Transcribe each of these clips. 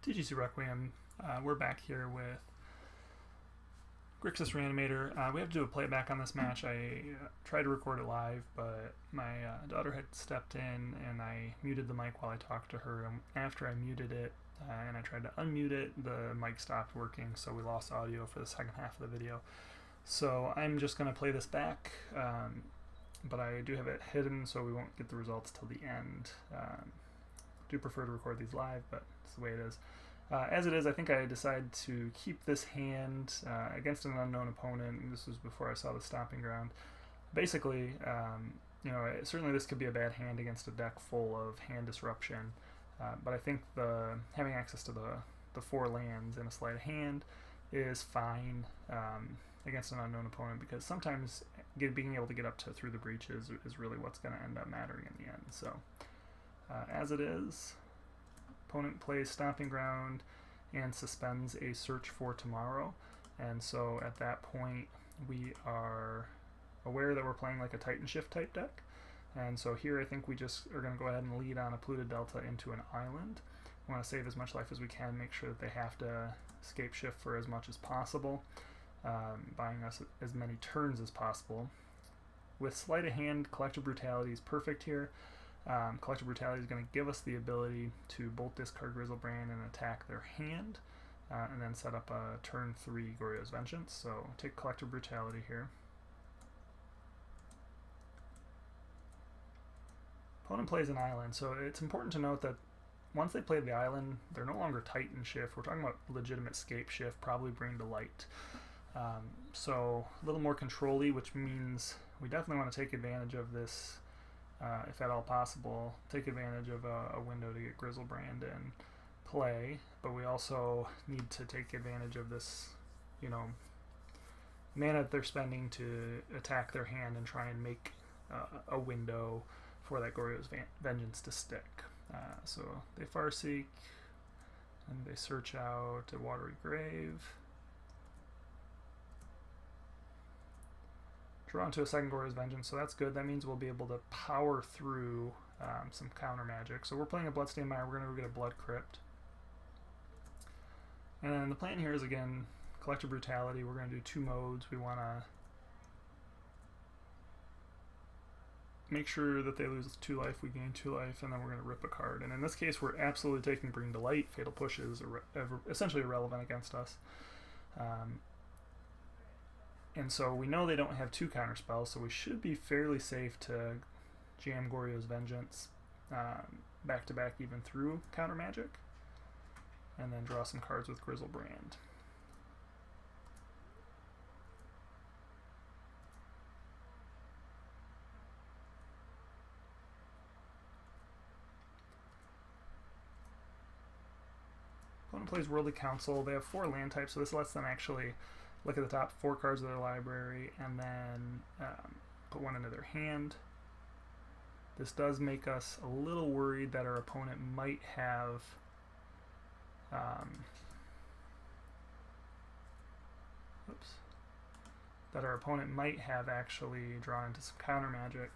TGCRequiem. We're back here with Grixis Reanimator. We have to do a playback on this match. I tried to record it live, but my daughter had stepped in and I muted the mic while I talked to her. And after I muted it and I tried to unmute it, the mic stopped working, so we lost audio for the second half of the video. So I'm just going to play this back, but I do have it hidden so we won't get the results till the end. Do prefer to record these live, but it's the way it is. As it is, I think I decided to keep this hand against an unknown opponent, and this was before I saw the stomping ground. Basically, certainly this could be a bad hand against a deck full of hand disruption, but I think having access to the 4 lands in a sleight of hand is fine against an unknown opponent, because sometimes being able to get up through the breaches is really what's going to end up mattering in the end. So as it is, opponent plays Stomping Ground and suspends a Search for Tomorrow, and so at that point we are aware that we're playing like a Titan-Shift type deck, and so here I think we just are going to go ahead and lead on a Polluted Delta into an island. We want to save as much life as we can, make sure that they have to Scapeshift for as much as possible, buying us as many turns as possible. With Sleight of Hand, Collective Brutality is perfect here. Collective Brutality is going to give us the ability to bolt discard Grizzlebrand and attack their hand, and then set up a turn 3 Goryo's Vengeance. So take Collective Brutality here. Opponent plays an island, so it's important to note that once they play the island, they're no longer Titan-Shift. We're talking about legitimate Scapeshift, probably Bring to Light. So a little more control-y, which means we definitely want to take advantage of this. If at all possible, take advantage of a window to get Grizzlebrand in play, but we also need to take advantage of this, mana that they're spending to attack their hand and try and make a window for that Goryo's Vengeance to stick. So they Farseek, and they search out a Watery Grave. Draw into a second Goryo's Vengeance, so that's good. That means we'll be able to power through some counter magic. So we're playing a Bloodstained Mire. We're going to go get a Blood Crypt. And then the plan here is, again, Collective Brutality. We're going to do 2 modes. We want to make sure that they lose 2 life, we gain 2 life, and then we're going to rip a card. And in this case, we're absolutely taking Bring to Light. Fatal Push is essentially irrelevant against us. And so we know they don't have 2 counter spells, so we should be fairly safe to jam Goryo's Vengeance back to back even through counter magic, and then draw some cards with Grizzlebrand. Opponent plays Worldly Council. They have 4 land types, so this lets them actually look at the top 4 cards of their library and then put 1 into their hand. This does make us a little worried that our opponent might have actually drawn into some counter magic.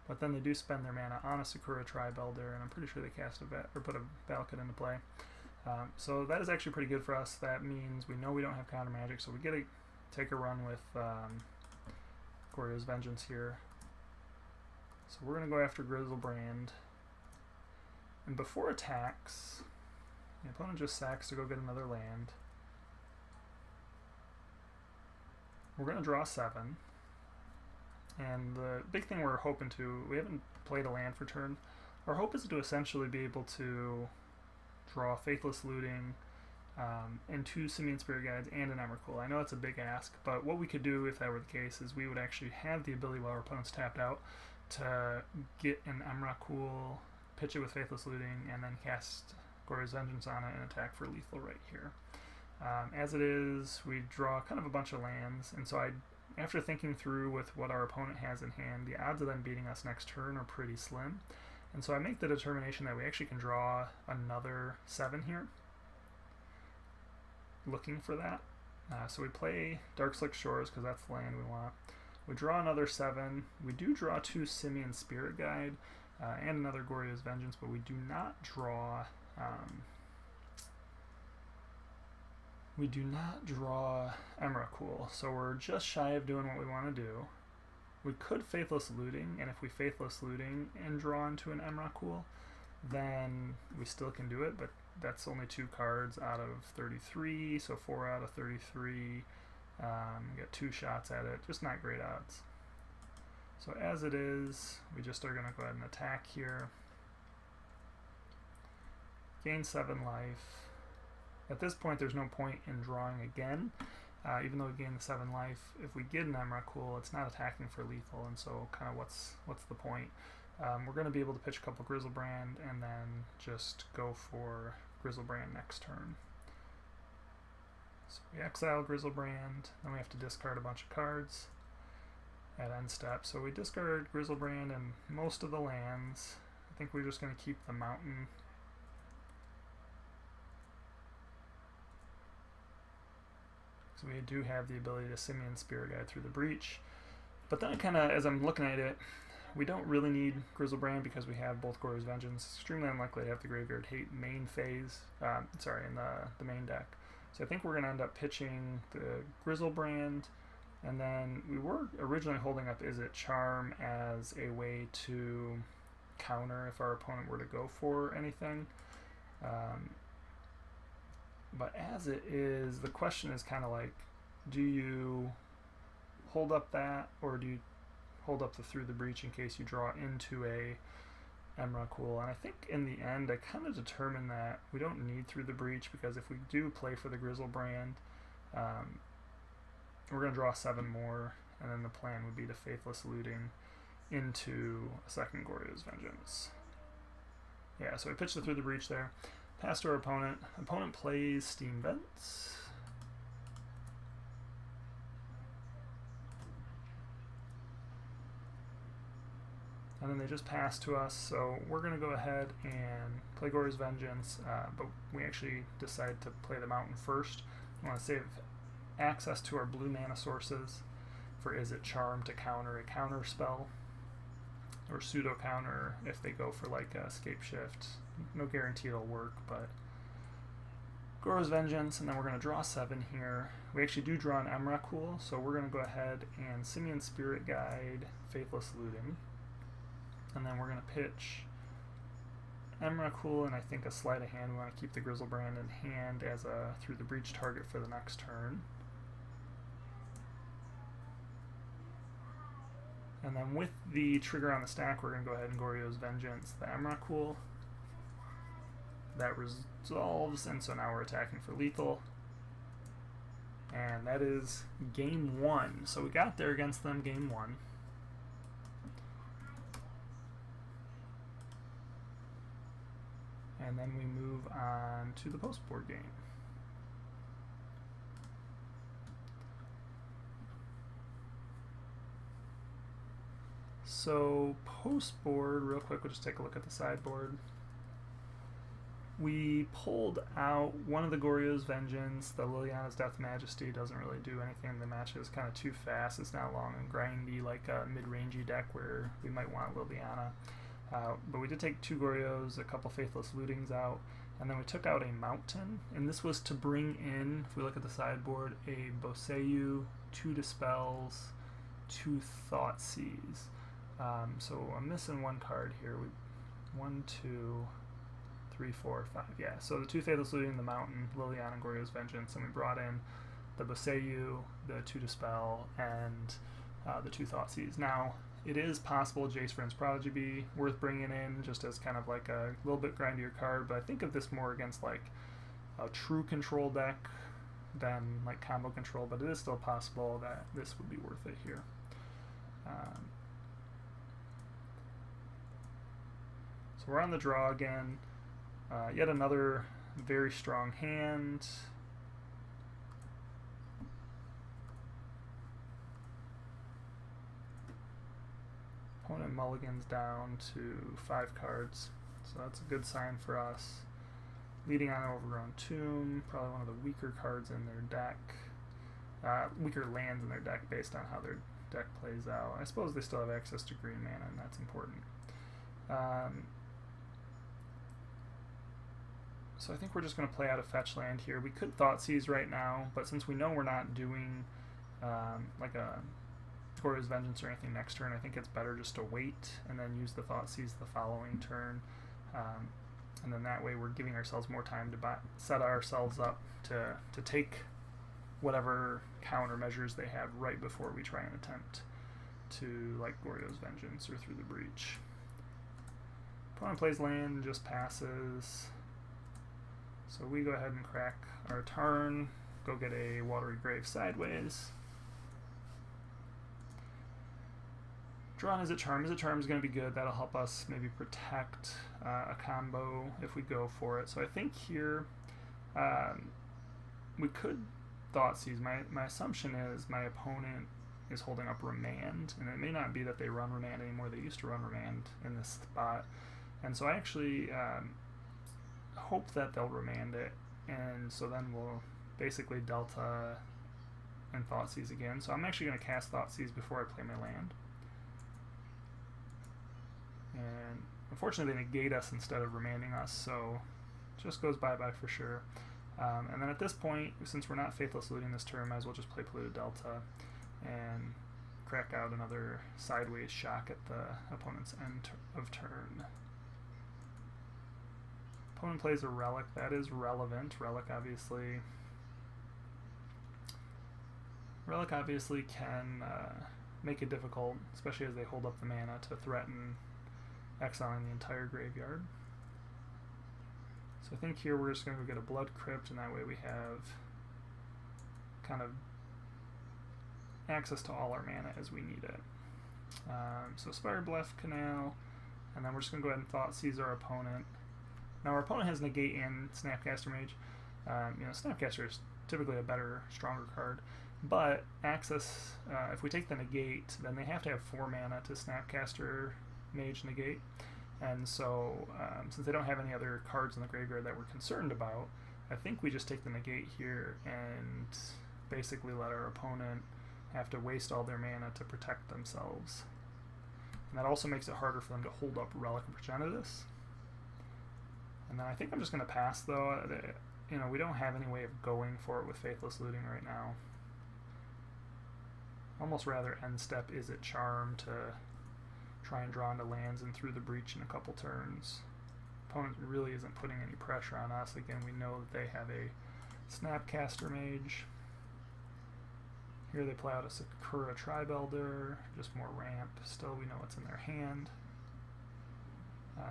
But then they do spend their mana on a Sakura Tri-Belder, and I'm pretty sure they cast put a Valakut into play. So that is actually pretty good for us. That means we know we don't have counter magic, so we get to take a run with Goryo's Vengeance here. So we're going to go after Grizzlebrand. And before attacks, the opponent just sacks to go get another land. We're going to draw 7. And the big thing we're hoping to, we haven't played a land for turn. Our hope is to essentially be able to draw Faithless Looting and 2 Simian Spirit Guides and an Emrakul. I know it's a big ask, but what we could do if that were the case is we would actually have the ability while our opponent's tapped out to get an Emrakul, pitch it with Faithless Looting, and then cast Goryo's Vengeance on it and attack for lethal right here. As it is, we draw kind of a bunch of lands, and so after thinking through with what our opponent has in hand, the odds of them beating us next turn are pretty slim. And so I make the determination that we actually can draw another 7 here, looking for that. So we play Darkslick Shores because that's the land we want. We draw another 7. We do draw 2 Simian Spirit Guide and another Goryo's Vengeance, but we do not draw Emrakul, so we're just shy of doing what we want to do. We could Faithless Looting, and if we Faithless Looting and draw into an Emrakul, then we still can do it, but that's only 2 cards out of 33, so 4 out of 33. Get 2 shots at it, just not great odds. So as it is, we just are going to go ahead and attack here. Gain 7 life. At this point, there's no point in drawing again, even though we gain the 7 life. If we get an Emrakul, it's not attacking for lethal, and so kind of what's the point? We're going to be able to pitch a couple Grizzlebrand and then just go for Grizzlebrand next turn. So we exile Grizzlebrand, then we have to discard a bunch of cards at end step. So we discard Grizzlebrand and most of the lands. I think we're just going to keep the mountain. So we do have the ability to Simian Spirit Guide through the breach. But then kind of, as I'm looking at it, we don't really need Grizzlebrand because we have both Goryo's Vengeance. Extremely unlikely to have the Graveyard Hate main phase, in the main deck. So I think we're going to end up pitching the Grizzlebrand, and then we were originally holding up Izzet Charm as a way to counter if our opponent were to go for anything. But as it is, the question is kind of like, do you hold up that, or do you hold up the Through the Breach in case you draw into a Emrakul? And I think in the end, I kind of determined that we don't need Through the Breach, because if we do play for the Grizzlebrand, we're going to draw 7 more, and then the plan would be to Faithless Looting into a second Goryo's Vengeance. Yeah, so we pitched the Through the Breach there. Pass to our opponent. Opponent plays Steam Vents. And then they just pass to us, so we're going to go ahead and play Goryo's Vengeance, but we actually decide to play the mountain first. We want to save access to our blue mana sources for Izzet Charm to counter a counter spell, or pseudo counter if they go for like a Scapeshift. No guarantee it'll work, but Goryo's Vengeance, and then we're going to draw 7 here. We actually do draw an Emrakul, so we're going to go ahead and Simian Spirit Guide, Faithless Looting. And then we're going to pitch Emrakul and I think a Sleight of Hand. We want to keep the Grizzlebrand in hand as a Through the Breach target for the next turn. And then with the trigger on the stack, we're going to go ahead and Goryo's Vengeance the Emrakul. That resolves, and so now we're attacking for lethal. And that is game 1. So we got there against them game 1. And then we move on to the post-board game. So post-board, real quick, we'll just take a look at the sideboard. We pulled out one of the Goryo's Vengeance. The Liliana's Death Majesty doesn't really do anything. The match is kind of too fast. It's not long and grindy like a mid-rangey deck where we might want Liliana. But we did take 2 Goryos, a couple Faithless Lootings out, and then we took out a Mountain. And this was to bring in, if we look at the sideboard, a Boseiju, 2 Dispels, 2 Thoughtseize. So I'm missing 1 card here. 1, 2, 3, 4, 5. Yeah, so the 2 Faithless Looting, the Mountain, Liliana, and Goryo's Vengeance, and we brought in the Boseiju, the 2 Dispel, and the 2 Thoughtseize. Now, it is possible Jace Vryn's Prodigy be worth bringing in just as kind of like a little bit grindier card, but I think of this more against like a true control deck than like combo control, but it is still possible that this would be worth it here. So we're on the draw again. Yet another very strong hand. Opponent mulligans down to 5 cards, so that's a good sign for us. Leading on Overgrown Tomb, probably one of the weaker cards in their deck. Weaker lands in their deck based on how they're deck plays out. I suppose they still have access to green mana, and that's important. So I think we're just going to play out a fetch land here. We could Thoughtseize right now, but since we know we're not doing like a Goryo's Vengeance or anything next turn, I think it's better just to wait and then use the Thoughtseize the following turn. And then that way we're giving ourselves more time to set ourselves up to take whatever countermeasures they have right before we try and attempt to like Goryo's Vengeance or Through the Breach. Opponent plays land, just passes. So we go ahead and crack our turn, go get a Watery Grave sideways. Draw an Is It Charm. Is It Charm is going to be good. That'll help us maybe protect a combo if we go for it. So I think here we could Thoughtseize. My assumption is my opponent is holding up Remand, and it may not be that they run Remand anymore. They used to run Remand in this spot. And so I actually hope that they'll Remand it, and so then we'll basically Delta and Thoughtseize again. So I'm actually going to cast Thoughtseize before I play my land. And unfortunately they negate us instead of remanding us, so it just goes bye-bye for sure. And then at this point, since we're not Faithless Looting this turn, might as well just play Polluted Delta and crack out another sideways shock at the opponent's end of turn. Opponent plays a Relic. That is relevant. Relic obviously can make it difficult, especially as they hold up the mana to threaten exiling the entire graveyard. So I think here we're just going to go get a Blood Crypt, and that way we have kind of access to all our mana as we need it. So Spire Bluff Canal, and then we're just going to go ahead and Thoughtseize our opponent. Now our opponent has Negate and Snapcaster Mage. Snapcaster is typically a better, stronger card, but access, if we take the Negate, then they have to have 4 mana to Snapcaster Mage Negate. And so, since they don't have any other cards in the graveyard that we're concerned about, I think we just take the Negate here and basically let our opponent have to waste all their mana to protect themselves. And that also makes it harder for them to hold up Relic of Progenitus. And then I think I'm just going to pass, though. We don't have any way of going for it with Faithless Looting right now. Almost rather end step Is It Charm to try and draw into lands and Through the Breach in a couple turns. Opponent really isn't putting any pressure on us. Again, we know that they have a Snapcaster Mage. Here they play out a Sakura Tribe-Elder, just more ramp. Still, we know what's in their hand.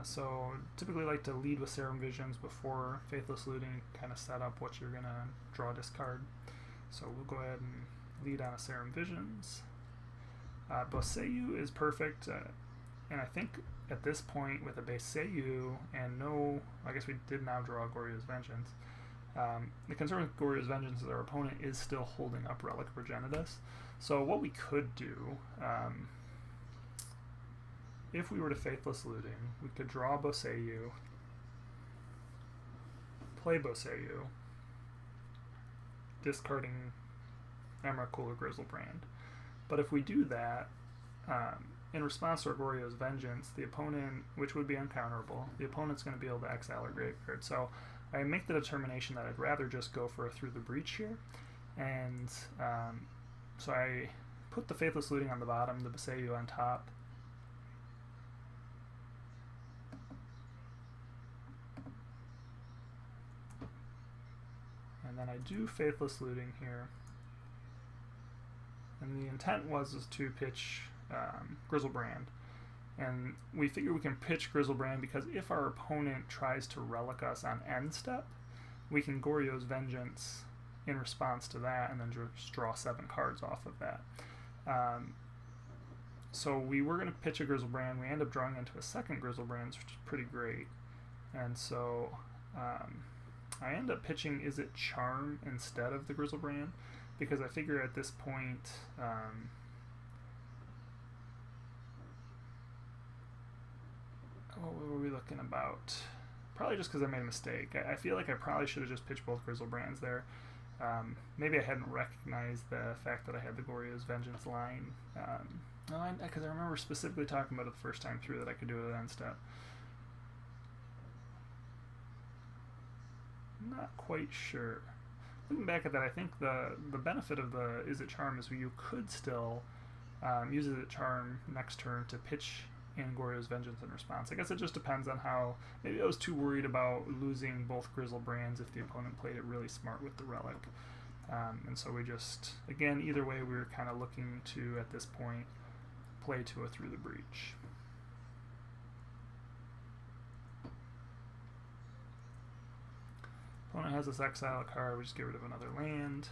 So typically like to lead with Serum Visions before Faithless Looting, kind of set up what you're going to draw discard. So we'll go ahead and lead on a Serum Visions. Boseiju is perfect, and I think at this point with a Boseiju and I guess we did now draw Goryo's Vengeance. The concern with Goryo's Vengeance is our opponent is still holding up Relic of Progenitus. So what we could do, if we were to Faithless Looting, we could draw Boseiju, play Boseiju, discarding Emrakul or Grizzlebrand. But if we do that, in response to Goryo's Vengeance, the opponent, which would be uncounterable, the opponent's going to be able to exile our graveyard. So I make the determination that I'd rather just go for a Through the Breach here. And so I put the Faithless Looting on the bottom, the Boseiju on top. And then I do Faithless Looting here. And the intent was to pitch Grizzlebrand. And we figure we can pitch Grizzlebrand because if our opponent tries to Relic us on end step, we can Goryo's Vengeance in response to that and then just draw 7 cards off of that. So we were going to pitch a Grizzlebrand. We end up drawing into a second Grizzlebrand, which is pretty great. And so I end up pitching Is It Charm instead of the Grizzlebrand, because I figure at this point, what were we looking about? Probably just because I made a mistake. I feel like I probably should have just pitched both Grizzlebrands there. Maybe I hadn't recognized the fact that I had the Goryo's Vengeance line. Because I remember specifically talking about it the first time through that I could do it at end step. Not quite sure. Looking back at that, I think the benefit of the Is It Charm is you could still use Is It Charm next turn to pitch in Goryo's Vengeance in response. I guess it just depends on how. Maybe I was too worried about losing both Grizzlebrands if the opponent played it really smart with the relic. And so we just, again, either way, we were kind of looking to, at this point, play to a Through the Breach. Opponent has this exile card, we just get rid of another land.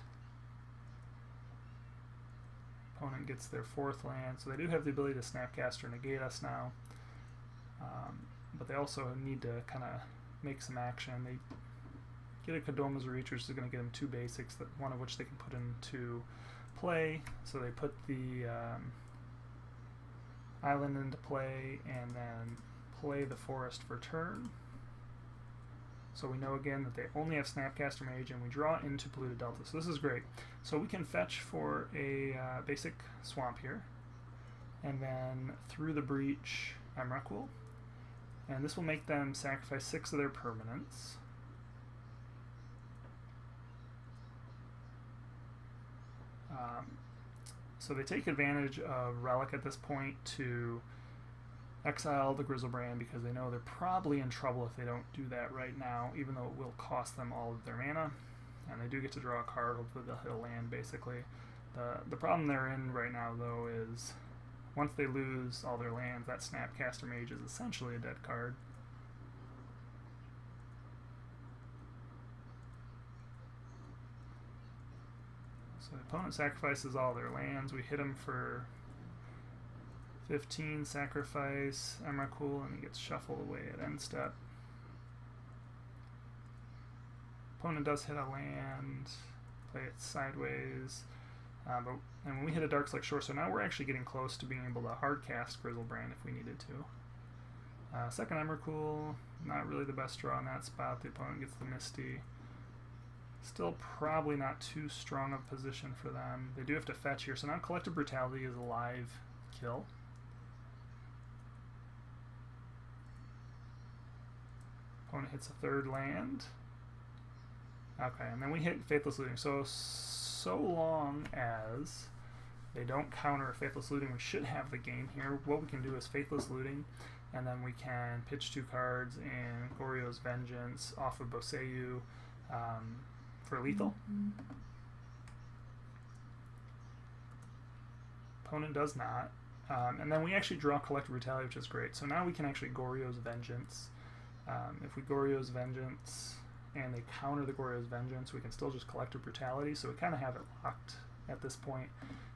Opponent gets their 4th land, so they do have the ability to Snapcaster negate us now. But they also need to kind of make some action. They get a Kodoma's Reach, which is going to get them 2 basics, one of which they can put into play. So they put the island into play and then play the forest for turn. So we know again that they only have Snapcaster Mage, and we draw into Polluted Delta. So this is great. So we can fetch for a basic swamp here, and then Through the Breach Emrakul. And this will make them sacrifice 6 of their permanents. So they take advantage of Relic at this point to exile the Grizzlebrand because they know they're probably in trouble if they don't do that right now, even though it will cost them all of their mana. And they do get to draw a card, hopefully they'll hit a land basically. The problem they're in right now though is once they lose all their lands, that Snapcaster Mage is essentially a dead card. So the opponent sacrifices all their lands, we hit him for 15, sacrifice Emrakul, and he gets shuffled away at end step. Opponent does hit a land, play it sideways, and when we hit a Dark Select Shore, so now we're actually getting close to being able to hardcast Grizzlebrand if we needed to. Second Emrakul, not really the best draw in that spot. The opponent gets the Misty. Still probably not too strong of a position for them. They do have to fetch here, so now Collective Brutality is a live kill. Opponent hits a 3rd land. Okay, and then we hit Faithless Looting. So long as they don't counter Faithless Looting, we should have the game here. What we can do is Faithless Looting, and then we can pitch 2 cards in Goryo's Vengeance off of Boseiju for lethal. Opponent does not. And then we actually draw Collective Brutality, which is great. So now we can actually Goryo's Vengeance. If we Goryo's Vengeance and they counter the Goryo's Vengeance, we can still just Collective Brutality, so we kind of have it locked at this point.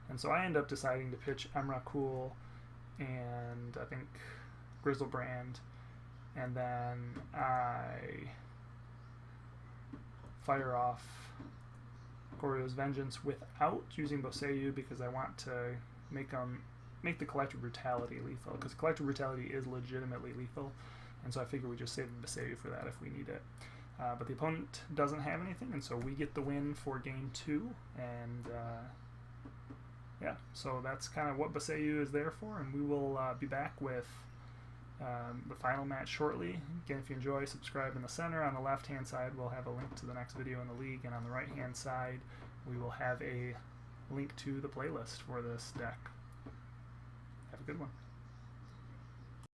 And so I end up deciding to pitch Emrakul and I think Grizzlebrand, and then I fire off Goryo's Vengeance without using Boseiju because I want to make the Collective Brutality lethal, because Collective Brutality is legitimately lethal. And so I figure we just save the Boseiju for that if we need it. But the opponent doesn't have anything, and so we get the win for game 2. And yeah, so that's kind of what Boseiju is there for, and we will be back with the final match shortly. Again, if you enjoy, subscribe in the center. On the left-hand side, we'll have a link to the next video in the league, and on the right-hand side, we will have a link to the playlist for this deck. Have a good one.